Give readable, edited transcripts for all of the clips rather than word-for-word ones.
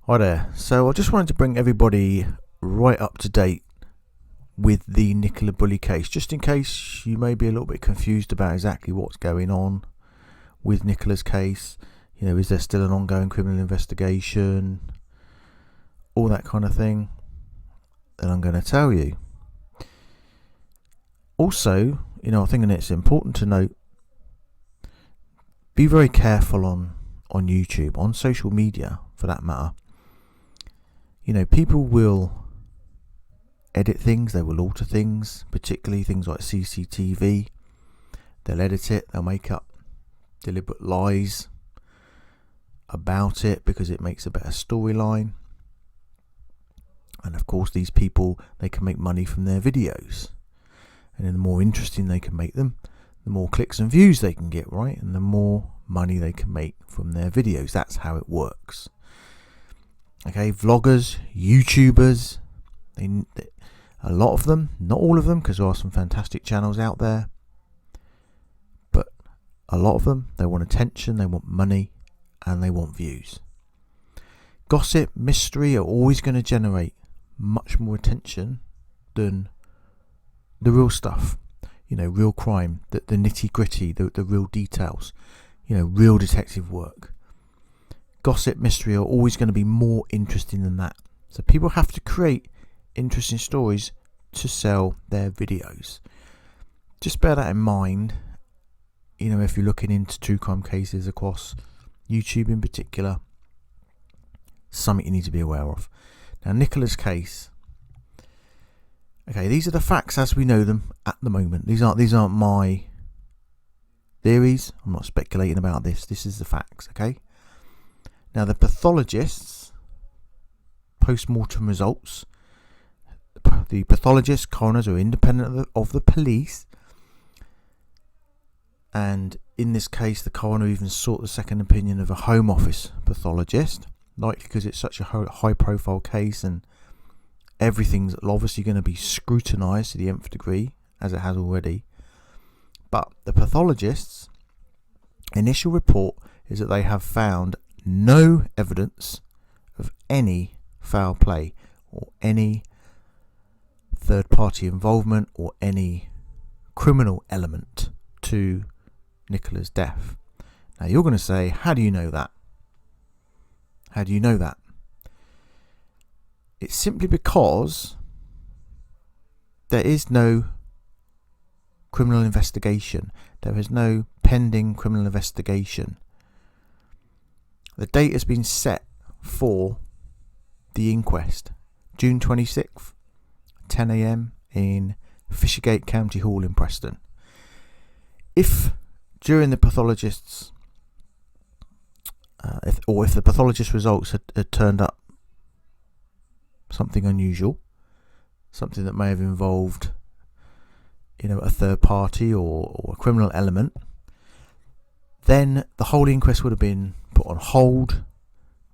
Hi there. So I just wanted to bring everybody right up to date with the Nicola Bulley case, just in case you may be a little bit confused about exactly what's going on with Nicola's case. You know, is there still an ongoing criminal investigation? All that kind of thing. And I'm going to tell you. Also, you know, I think it's important to note, be very careful on YouTube, on social media for that matter. You know, people will edit things, they will alter things, particularly things like CCTV. They'll edit it, they'll make up deliberate lies about it because it makes a better storyline. And of course, these people, they can make money from their videos. And the more interesting they can make them, the more clicks and views they can get, right? And the more money they can make from their videos. That's how it works. Okay, vloggers, YouTubers, a lot of them, not all of them, because there are some fantastic channels out there, but a lot of them, they want attention, they want money, and they want views. Gossip, mystery are always going to generate much more attention than the real stuff. You know, real crime, the nitty gritty, the real details, you know, real detective work. Gossip, mystery are always going to be more interesting than that. So people have to create interesting stories to sell their videos. Just bear that in mind, you know, if you're looking into true crime cases across YouTube in particular. Something you need to be aware of. Now, Nicola's case. Okay, these are the facts as we know them at the moment. These aren't my theories. I'm not speculating about this. This is the facts, okay? Now, the pathologists' post-mortem results, the pathologists, coroners, are independent of the police. And in this case, the coroner even sought the second opinion of a Home Office pathologist, likely because it's such a high-profile case and everything's obviously going to be scrutinised to the nth degree, as it has already. But the pathologists' initial report is that they have found no evidence of any foul play or any third-party involvement or any criminal element to Nicola's death. Now, you're going to say, how do you know that? How do you know that? It's simply because there is no criminal investigation. There is no pending criminal investigation. The date has been set for the inquest, June 26th, 10 a.m. in Fishergate County Hall in Preston. If during the pathologists, if the pathologist results had turned up something unusual, something that may have involved, you know, a third party or a criminal element, then the whole inquest would have been put on hold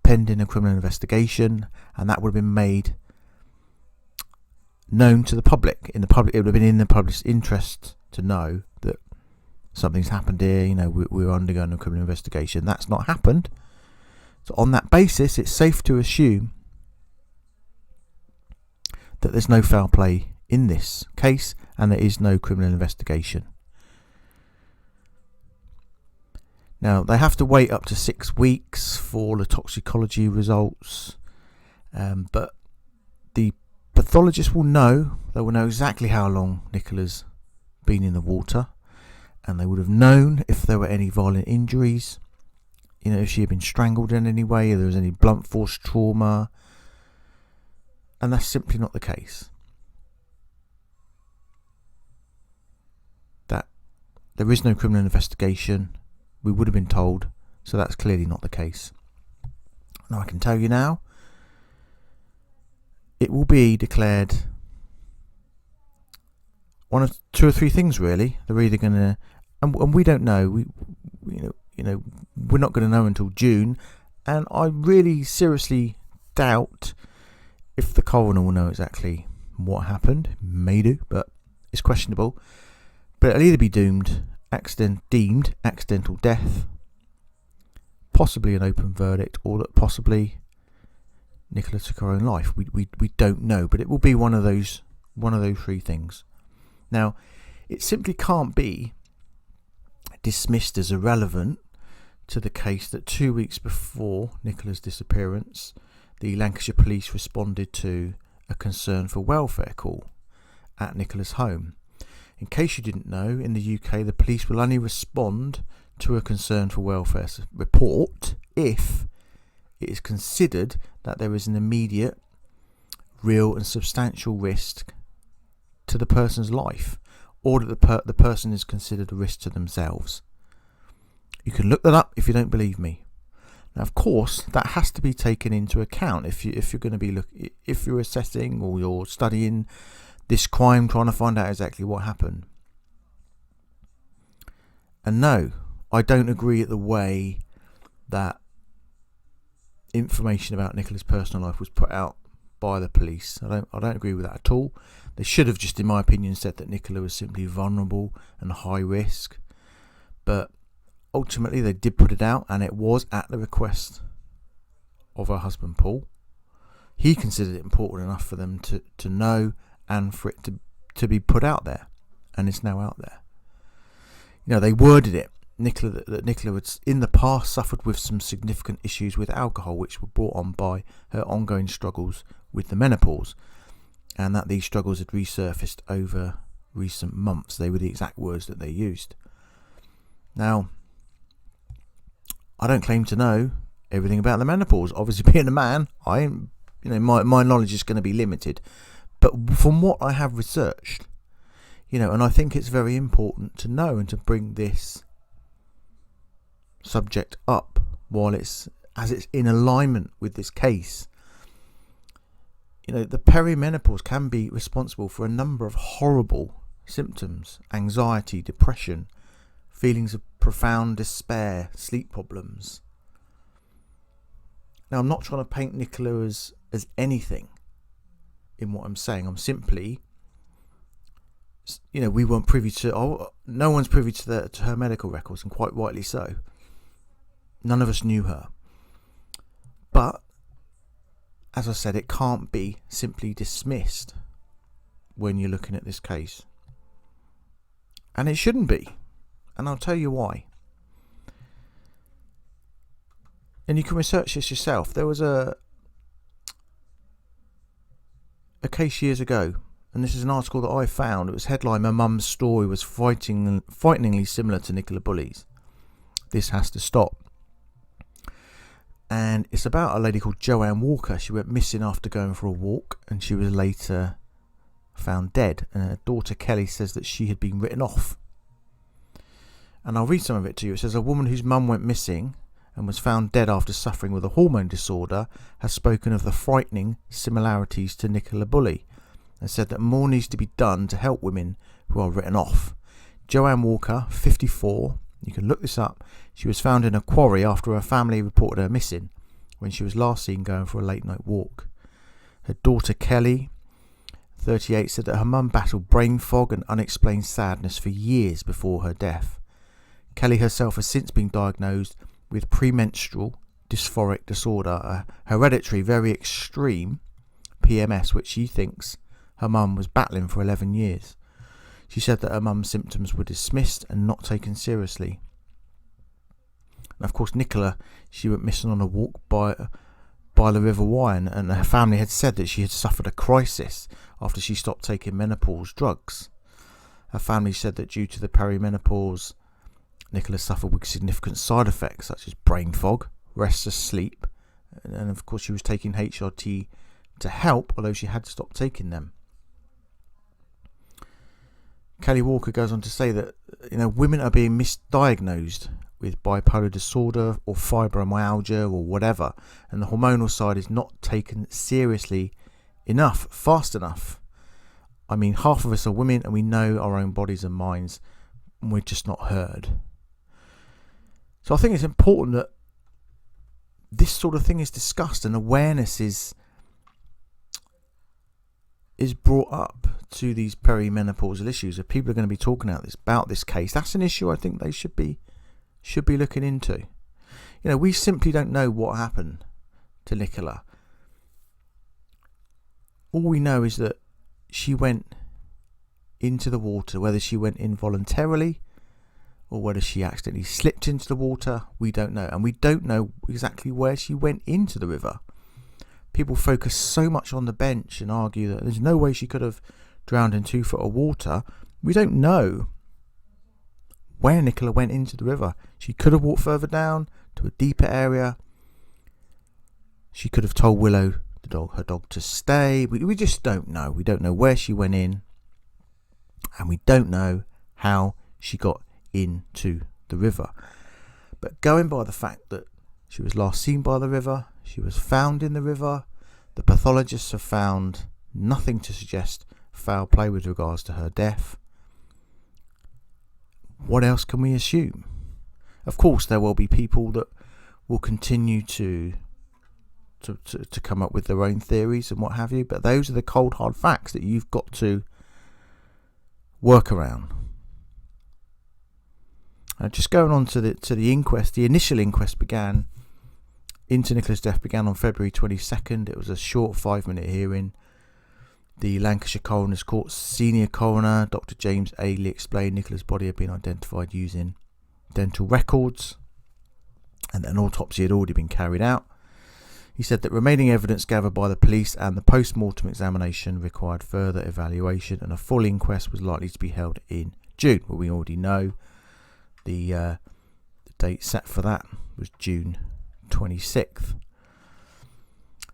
pending a criminal investigation, and that would have been made known to the public. It would have been in the public's interest to know that something's happened here. You know, we're undergoing a criminal investigation. That's not happened. So on that basis, it's safe to assume that there's no foul play in this case and there is no criminal investigation. Now, they have to wait up to 6 weeks for the toxicology results, but the pathologist will know. They will know exactly how long Nicola's been in the water, and they would have known if there were any violent injuries, you know, if she had been strangled in any way, if there was any blunt force trauma, and that's simply not the case. That there is no criminal investigation, we would have been told, so that's clearly not the case. Now, I can tell you now, it will be declared one of two or three things, really. They're either going to, and we don't know. We're not going to know until June, and I really seriously doubt if the coroner will know exactly what happened. May do, but it's questionable. But it'll either be deemed accidental death, possibly an open verdict, or that possibly Nicola took her own life. We don't know, but it will be one of those three things. Now, it simply can't be dismissed as irrelevant to the case that 2 weeks before Nicola's disappearance, the Lancashire police responded to a concern for welfare call at Nicola's home. In case you didn't know, in the UK, the police will only respond to a concern for welfare report if it is considered that there is an immediate, real and substantial risk to the person's life, or that the person is considered a risk to themselves. You can look that up if you don't believe me. Now, of course, that has to be taken into account if you're going to be if you're assessing or you're studying this crime, trying to find out exactly what happened. And no, I don't agree with the way that information about Nicola's personal life was put out by the police. I don't agree with that at all. They should have just, in my opinion, said that Nicola was simply vulnerable and high risk. But ultimately, they did put it out, and it was at the request of her husband, Paul. He considered it important enough for them to know and for it to be put out there, and it's now out there. You know, they worded it, that Nicola had in the past suffered with some significant issues with alcohol, which were brought on by her ongoing struggles with the menopause, and that these struggles had resurfaced over recent months. They were the exact words that they used. Now, I don't claim to know everything about the menopause. Obviously, being a man, my knowledge is going to be limited. But from what I have researched, and I think it's very important to know and to bring this subject up while it's in alignment with this case. The perimenopause can be responsible for a number of horrible symptoms: anxiety, depression, feelings of profound despair, sleep problems. Now, I'm not trying to paint Nicola as anything in what I'm saying. I'm simply, we weren't privy to, no one's privy to her medical records, and quite rightly so. None of us knew her. But, as I said, it can't be simply dismissed when you're looking at this case. And it shouldn't be. And I'll tell you why. And you can research this yourself. There was a case years ago, and this is an article that I found. It was headlined, "My mum's story was frighteningly similar to Nicola Bulley's. This has to stop." And it's about a lady called Joanne Walker. She went missing after going for a walk, and she was later found dead. And her daughter Kelly says that she had been written off. And I'll read some of it to you. It says, "A woman whose mum went missing and was found dead after suffering with a hormone disorder has spoken of the frightening similarities to Nicola Bulley and said that more needs to be done to help women who are written off. Joanne Walker, 54, you can look this up, she was found in a quarry after her family reported her missing when she was last seen going for a late night walk. Her daughter Kelly, 38, said that her mum battled brain fog and unexplained sadness for years before her death. Kelly herself has since been diagnosed with premenstrual dysphoric disorder, a hereditary, very extreme PMS, which she thinks her mum was battling for 11 years. She said that her mum's symptoms were dismissed and not taken seriously. And of course, Nicola, she went missing on a walk by the River Wye, and her family had said that she had suffered a crisis after she stopped taking menopause drugs. Her family said that due to the perimenopause, Nicola suffered with significant side effects such as brain fog, restless sleep, and of course she was taking HRT to help, although she had stopped taking them. Kelly Walker goes on to say that women are being misdiagnosed with bipolar disorder or fibromyalgia or whatever, and the hormonal side is not taken seriously enough, fast enough. I mean, half of us are women and we know our own bodies and minds, and we're just not heard. So I think it's important that this sort of thing is discussed and awareness is brought up to these perimenopausal issues. If people are going to be talking about this case, that's an issue I think they should be looking into. We simply don't know what happened to Nicola. all we know is that she went into the water. Whether she went in voluntarily or whether she accidentally slipped into the water, we don't know. And we don't know exactly where she went into the river. People focus so much on the bench and argue that there's no way she could have drowned in 2 foot of water. We don't know where Nicola went into the river. She could have walked further down to a deeper area. She could have told Willow, her dog, to stay. We just don't know. We don't know where she went in, and we don't know how she got into the river. But going by the fact that she was last seen by the river, she was found in the river, the pathologists have found nothing to suggest foul play with regards to her death. What else can we assume? Of course, there will be people that will continue to come up with their own theories and what have you, but those are the cold hard facts that you've got to work around. Just going on to the inquest, the initial inquest into Nicola's death began on February 22nd. It was a short 5-minute hearing. The Lancashire Coroner's Court Senior Coroner, Dr. James Ailey, explained Nicola's body had been identified using dental records and that an autopsy had already been carried out. He said that remaining evidence gathered by the police and the post-mortem examination required further evaluation, and a full inquest was likely to be held in June. But we already know the date set for that was June 26th.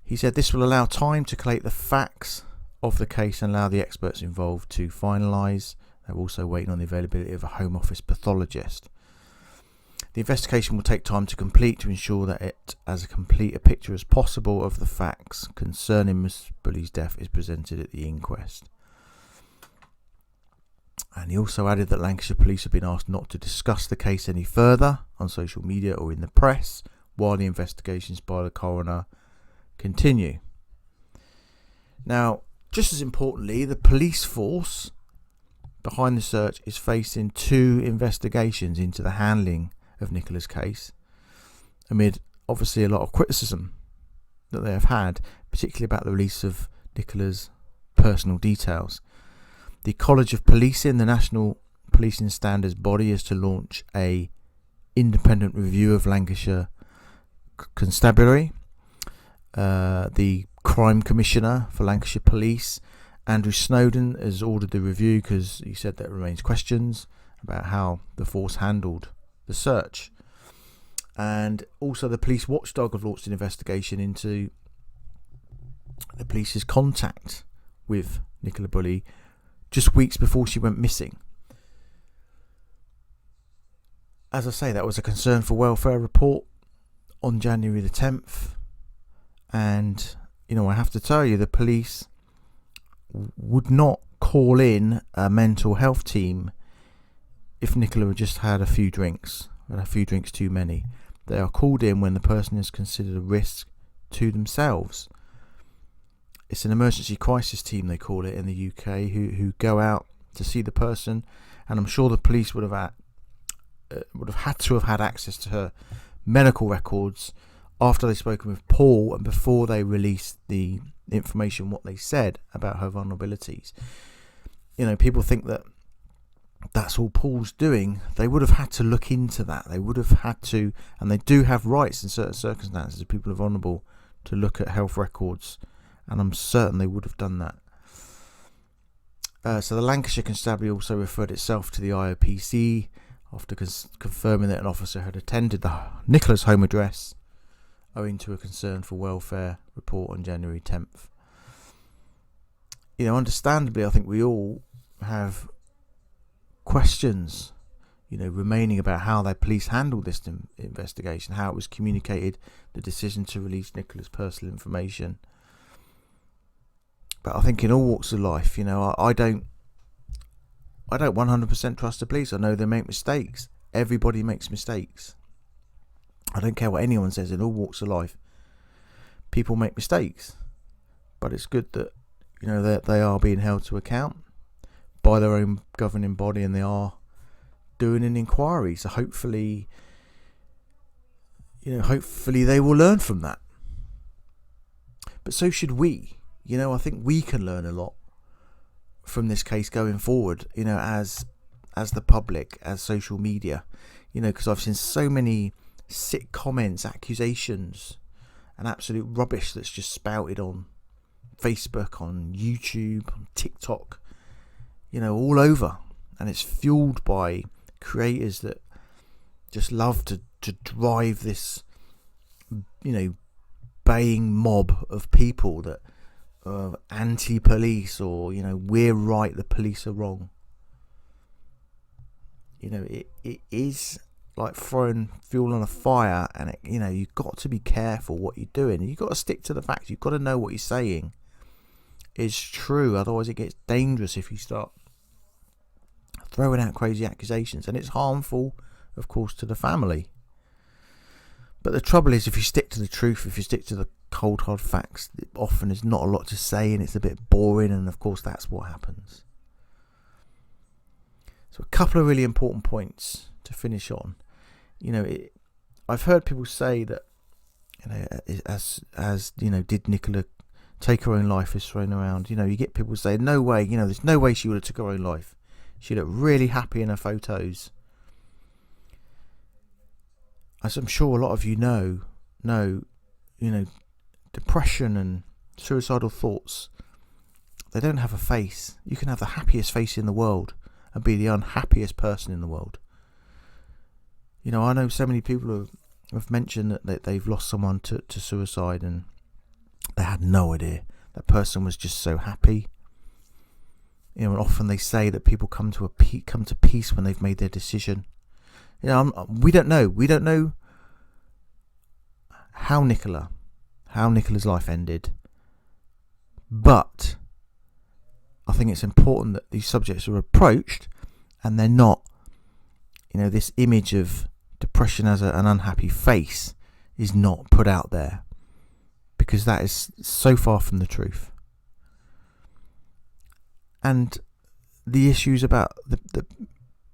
He said this will allow time to collate the facts of the case and allow the experts involved to finalise. They're also waiting on the availability of a Home Office pathologist. The investigation will take time to complete to ensure that it as complete a picture as possible of the facts concerning Miss Bulley's death is presented at the inquest. And he also added that Lancashire Police have been asked not to discuss the case any further on social media or in the press while the investigations by the coroner continue. Now, just as importantly, the police force behind the search is facing 2 investigations into the handling of Nicola's case, amid obviously a lot of criticism that they have had, particularly about the release of Nicola's personal details. The College of Policing, the National Policing Standards body, is to launch a independent review of Lancashire Constabulary. The Crime Commissioner for Lancashire Police, Andrew Snowden, has ordered the review because he said there remains questions about how the force handled the search. And also the police Watchdog have launched an investigation into the police's contact with Nicola Bulley just weeks before she went missing. As I say, that was a concern for welfare report on January the 10th, and I have to tell you, the police would not call in a mental health team if Nicola had just had a few drinks too many. They are called in when the person is considered a risk to themselves. It's an emergency crisis team, they call it in the UK, who go out to see the person, and I'm sure the police would have had to have had access to her medical records after they'd spoken with Paul and before they released the information, what they said about her vulnerabilities. People think that that's all Paul's doing. They would have had to look into that. They would have had to, and they do have rights in certain circumstances if people are vulnerable to look at health records, and I'm certain they would have done that. So the Lancashire Constabulary also referred itself to the IOPC after confirming that an officer had attended Nicola's home address owing to a concern for welfare report on January 10th. Understandably, I think we all have questions, remaining about how the police handled this investigation, how it was communicated, the decision to release Nicola's personal information. But I think in all walks of life, I don't 100% trust the police. I know they make mistakes. Everybody makes mistakes. I don't care what anyone says, in all walks of life, people make mistakes. But it's good that, that they are being held to account by their own governing body, and they are doing an inquiry. So hopefully they will learn from that. But so should we. I think we can learn a lot from this case going forward, as the public, as social media, because I've seen so many sick comments, accusations, and absolute rubbish that's just spouted on Facebook, on YouTube, on TikTok, all over. And it's fueled by creators that just love to drive this, baying mob of people that are anti-police, or, we're right, the police are wrong. It is like throwing fuel on a fire, and you've got to be careful what you're doing. You've got to stick to the facts. You've got to know what you're saying is true. Otherwise it gets dangerous if you start throwing out crazy accusations, and it's harmful, of course, to the family. But the trouble is, if you stick to the truth, if you stick to the cold hard facts, often there's not a lot to say, and it's a bit boring, and of course that's what happens. So a couple of really important points to finish on. I've heard people say that, as did Nicola take her own life is thrown around. You get people say, no way, there's no way she would have took her own life. She looked really happy in her photos. As I'm sure a lot of you know, depression and suicidal thoughts, they don't have a face. You can have the happiest face in the world and be the unhappiest person in the world. I know so many people who have mentioned that they've lost someone to suicide, and they had no idea. That person was just so happy. And often they say that people come to peace when they've made their decision. We don't know. We don't know how Nicola's life ended. But I think it's important that these subjects are approached, and they're not, this image of depression as an unhappy face is not put out there, because that is so far from the truth. And the issues about the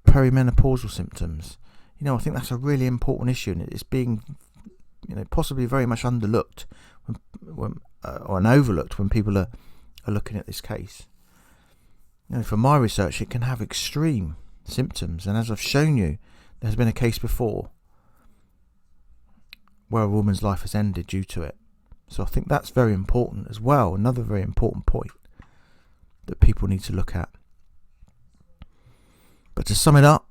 perimenopausal symptoms, I think that's a really important issue, and it's being, possibly very much underlooked and overlooked when people are looking at this case. From my research, it can have extreme symptoms, and as I've shown you, there's been a case before where a woman's life has ended due to it. So I think that's very important as well. Another very important point that people need to look at. But to sum it up,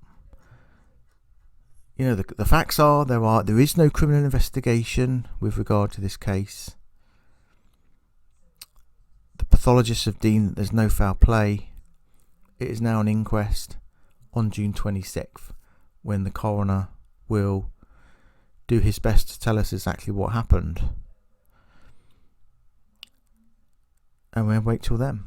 the facts are there is no criminal investigation with regard to this case. The pathologists have deemed that there's no foul play. It is now an inquest on June 26th, when the coroner will do his best to tell us exactly what happened. And we'll wait till then.